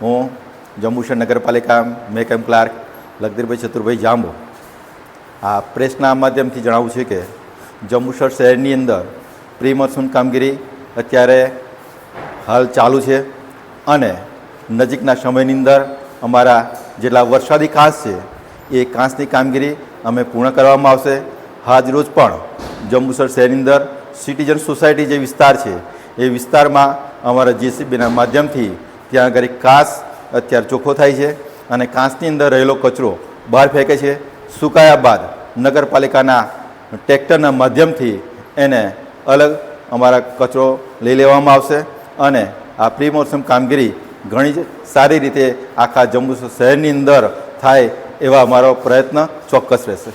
હું જંબુસર નગરપાલિકા મેકમ ક્લાર્ક લખધીરભાઈ ચતુરભાઈ જાંબુ આ પ્રેસના માધ્યમથી જણાવું છે કે જંબુસર શહેરની અંદર પ્રી મોન્સૂન કામગીરી અત્યારે હાલ ચાલુ છે અને નજીકના સમયની અંદર અમારા જેટલા વરસાદી કાંસ છે એ કાંસની કામગીરી અમે પૂર્ણ કરવામાં આવશે. આજ રોજ પણ જંબુસર શહેરની અંદર સિટીઝન સોસાયટી જે વિસ્તાર છે એ વિસ્તારમાં અમારા જેસીબીના માધ્યમથી ત્યાં આગળ કાંસ અત્યારે ચોખ્ખો થાય છે અને કાંસની અંદર રહેલો કચરો બહાર ફેંકે છે. સુકાયા બાદ નગરપાલિકાના ટ્રેક્ટરના માધ્યમથી એને અલગ અમારા કચરો લઈ લેવામાં આવશે અને આ પ્રી મોન્સૂન કામગીરી ઘણી જ સારી રીતે આખા જંબુસર શહેરની અંદર થાય એવા અમારો પ્રયત્ન ચોક્કસ રહેશે.